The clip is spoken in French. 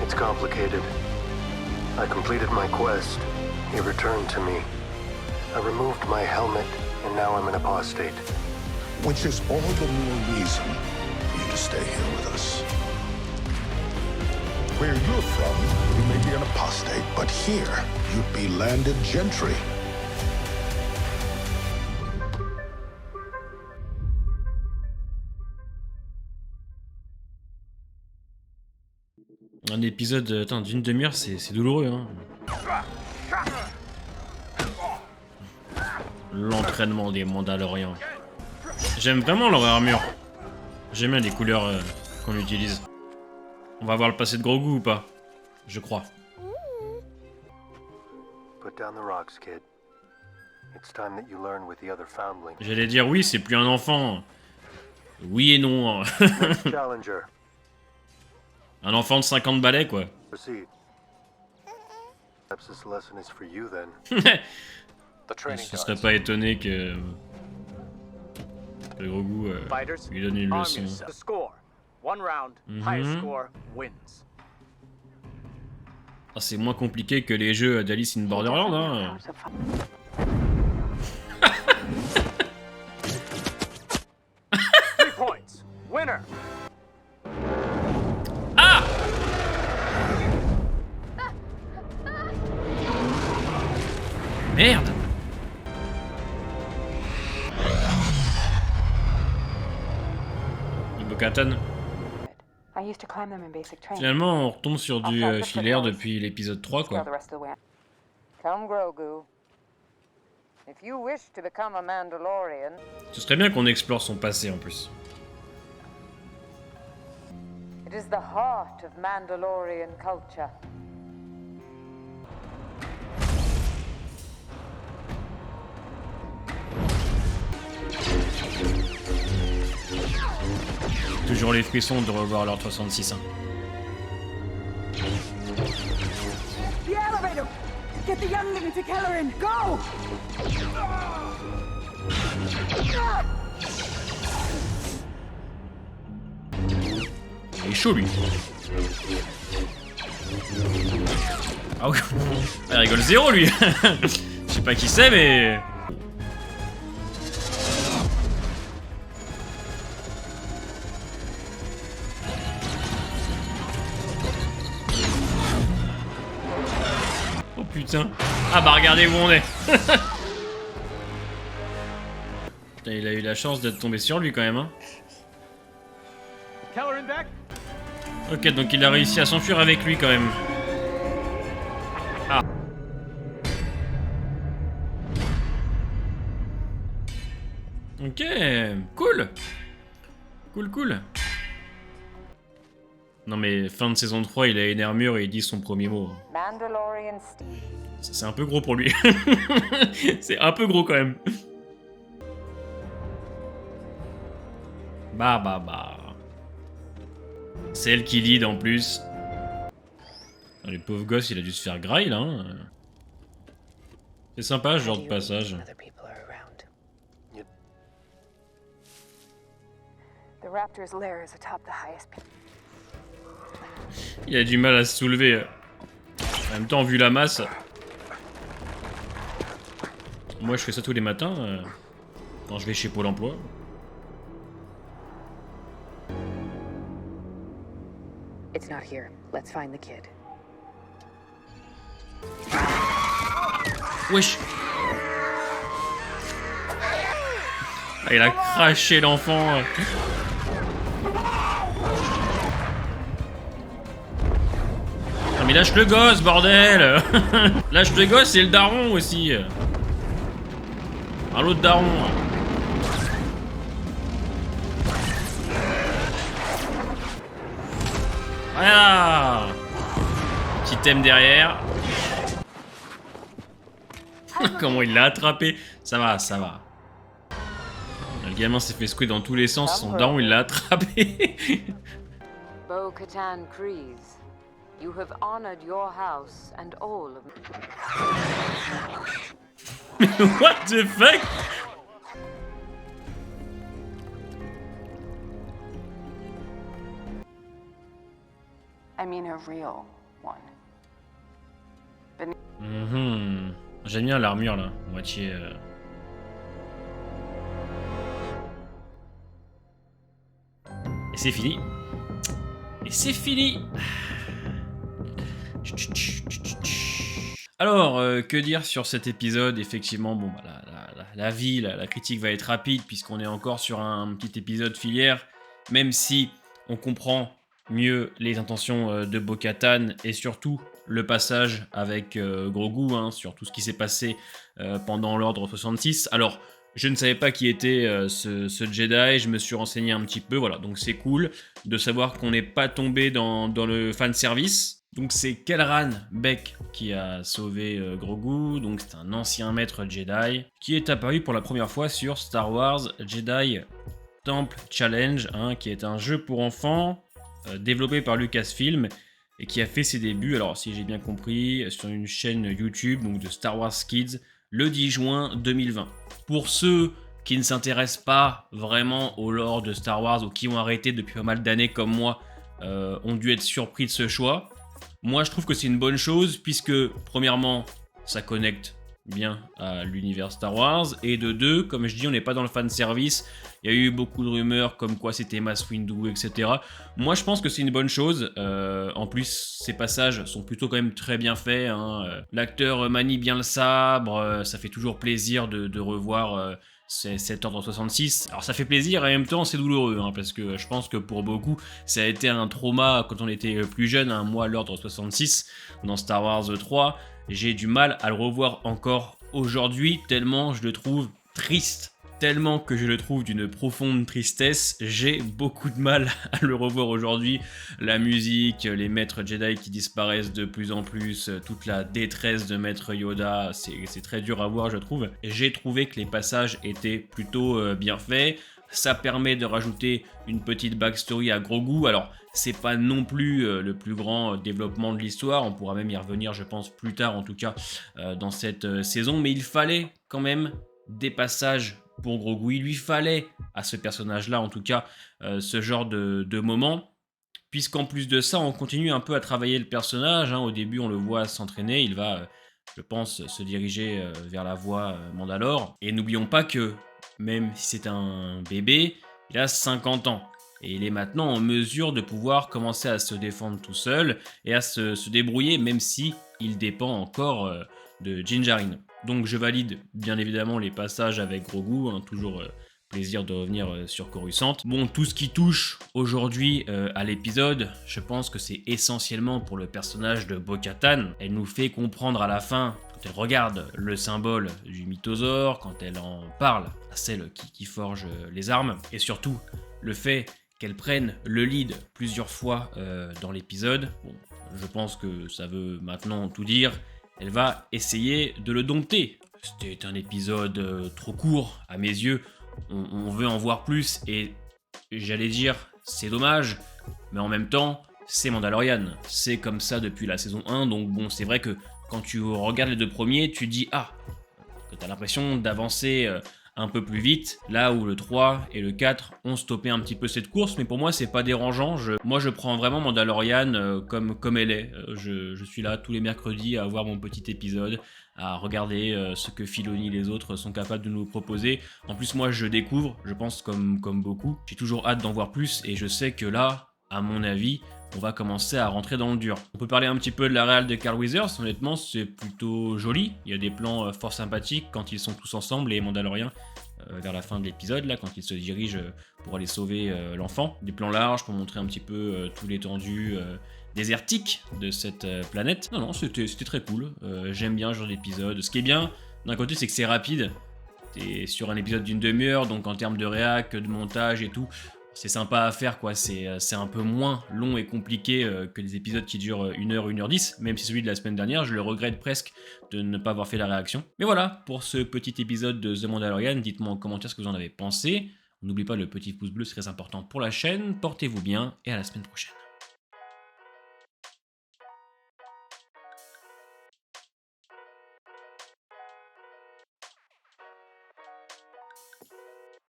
It's complicated. I completed my quest. He returned to me. I removed my helmet, and now I'm an apostate. Which is all the more reason for you to stay here with us. Where you're from, you may be an apostate, but here, you'd be landed gentry. Un épisode d'une demi-heure, c'est douloureux, hein. L'entraînement des Mandaloriens. J'aime vraiment leur armure. J'aime bien les couleurs qu'on utilise. On va voir le passé de Grogu ou pas? Je crois. J'allais dire oui, c'est plus un enfant. Oui et non. Un enfant de 50 balais, quoi. Je serais pas étonné que Grogu lui donne une leçon. Ah, c'est moins compliqué que les jeux d'Alice in Borderland, hein. Ah! Merde! Bo-Katan. Finalement, on retombe sur du filaire depuis l'épisode 3, quoi. Ce serait bien qu'on explore son passé, en plus. It is the heart of Mandalorian culture. Toujours les frissons de revoir leur 66, hein. The elevator! Get the youngling to Kelleran! Go! Il est chaud, lui. Ah oui. Il rigole zéro, lui. Je sais pas qui c'est, mais... Oh putain. Ah bah regardez où on est. Putain, il a eu la chance d'être tombé sur lui quand même, hein. Ok, donc il a réussi à s'enfuir avec lui quand même. Ah. Ok, cool. Cool. Non mais fin de saison 3, il a une armure et il dit son premier mot. C'est un peu gros pour lui. C'est un peu gros quand même. Bah. C'est elle qui lead en plus. Le pauvre gosse, il a dû se faire graille là. Hein. C'est sympa ce genre de passage. Il a du mal à se soulever. En même temps, vu la masse. Moi, je fais ça tous les matins quand je vais chez Pôle emploi. It's not here. Let's find the kid. Wesh. Ah, il a craché l'enfant. Ah mais lâche le gosse, bordel. Lâche le gosse et le daron aussi. Ah, l'autre daron. Voilà. Petit thème derrière. Comment il l'a attrapé. Ça va. Le gamin s'est fait secouer dans tous les sens. Son daron, il l'a attrapé. Bo-Katan Kryze, you have honored your house and all of... What the fuck? I mean a real one. J'aime bien l'armure là, moitié. Et c'est fini. Et c'est fini. Alors, que dire sur cet épisode? Effectivement, bon, bah, la critique va être rapide puisqu'on est encore sur un petit épisode filière, même si on comprend mieux les intentions de Bo-Katan et surtout le passage avec Grogu, hein, sur tout ce qui s'est passé pendant l'Ordre 66. Alors, je ne savais pas qui était ce Jedi, je me suis renseigné un petit peu, voilà, donc c'est cool de savoir qu'on n'est pas tombé dans le fanservice. Donc c'est Kelran Beck qui a sauvé Grogu, donc c'est un ancien maître Jedi, qui est apparu pour la première fois sur Star Wars Jedi Temple Challenge, hein, qui est un jeu pour enfants développé par Lucasfilm, et qui a fait ses débuts, alors si j'ai bien compris, sur une chaîne YouTube donc de Star Wars Kids, le 10 juin 2020. Pour ceux qui ne s'intéressent pas vraiment au lore de Star Wars ou qui ont arrêté depuis pas mal d'années comme moi, ont dû être surpris de ce choix. Moi je trouve que c'est une bonne chose puisque premièrement ça connecte bien à l'univers Star Wars, et de deux, comme je dis, on n'est pas dans le fanservice. Il y a eu beaucoup de rumeurs comme quoi c'était Mace Windu, etc. Moi je pense que c'est une bonne chose. En plus ces passages sont plutôt quand même très bien faits, hein. L'acteur manie bien le sabre, ça fait toujours plaisir de revoir cet Ordre 66. Alors ça fait plaisir et en même temps c'est douloureux, hein, parce que je pense que pour beaucoup ça a été un trauma quand on était plus jeune, hein. Moi l'Ordre 66 dans Star Wars 3, j'ai du mal à le revoir encore aujourd'hui tellement je le trouve triste. Tellement que je le trouve d'une profonde tristesse, j'ai beaucoup de mal à le revoir aujourd'hui. La musique, les maîtres Jedi qui disparaissent de plus en plus, toute la détresse de maître Yoda, c'est très dur à voir je trouve. J'ai trouvé que les passages étaient plutôt bien faits. Ça permet de rajouter une petite backstory à Grogu. Alors, c'est pas non plus le plus grand développement de l'histoire, on pourra même y revenir je pense plus tard en tout cas dans cette saison, mais il fallait quand même des passages pour Grogu, il lui fallait à ce personnage-là, en tout cas, ce genre de moment, puisqu'en plus de ça, on continue un peu à travailler le personnage, hein. Au début, on le voit s'entraîner, il va, je pense, se diriger vers la voie Mandalore, et n'oublions pas que, même si c'est un bébé, il a 50 ans, et il est maintenant en mesure de pouvoir commencer à se défendre tout seul, et à se débrouiller, même si il dépend encore de Din Djarin. Donc je valide bien évidemment les passages avec Grogu, hein, toujours plaisir de revenir sur Coruscant. Bon, tout ce qui touche aujourd'hui à l'épisode, je pense que c'est essentiellement pour le personnage de Bo-Katan. Elle nous fait comprendre à la fin, quand elle regarde le symbole du mythosaure, quand elle en parle à celle qui forge les armes, et surtout le fait qu'elle prenne le lead plusieurs fois dans l'épisode. Bon, je pense que ça veut maintenant tout dire. Elle va essayer de le dompter. C'était un épisode trop court à mes yeux, on veut en voir plus et j'allais dire c'est dommage, mais en même temps c'est Mandalorian, c'est comme ça depuis la saison 1, donc bon c'est vrai que quand tu regardes les deux premiers tu dis que t'as l'impression d'avancer un peu plus vite, là où le 3 et le 4 ont stoppé un petit peu cette course, mais pour moi c'est pas dérangeant, moi je prends vraiment Mandalorian comme elle est, je suis là tous les mercredis à voir mon petit épisode, à regarder ce que Filoni et les autres sont capables de nous proposer. En plus moi je découvre, je pense comme beaucoup, j'ai toujours hâte d'en voir plus et je sais que là, à mon avis, on va commencer à rentrer dans le dur. On peut parler un petit peu de la réal de Carl Weathers, honnêtement c'est plutôt joli, il y a des plans fort sympathiques quand ils sont tous ensemble, les Mandaloriens, vers la fin de l'épisode, là, quand ils se dirigent pour aller sauver l'enfant. Des plans larges pour montrer un petit peu tout l'étendue désertique de cette planète. Non, c'était très cool, j'aime bien ce genre d'épisode. Ce qui est bien, d'un côté, c'est que c'est rapide, t'es sur un épisode d'une demi-heure, donc en termes de réac, de montage et tout, c'est sympa à faire quoi, c'est un peu moins long et compliqué que les épisodes qui durent 1h, 1h10, même si celui de la semaine dernière, je le regrette presque de ne pas avoir fait la réaction. Mais voilà, pour ce petit épisode de The Mandalorian, dites-moi en commentaire ce que vous en avez pensé. N'oubliez pas le petit pouce bleu, c'est très important pour la chaîne, portez-vous bien et à la semaine prochaine.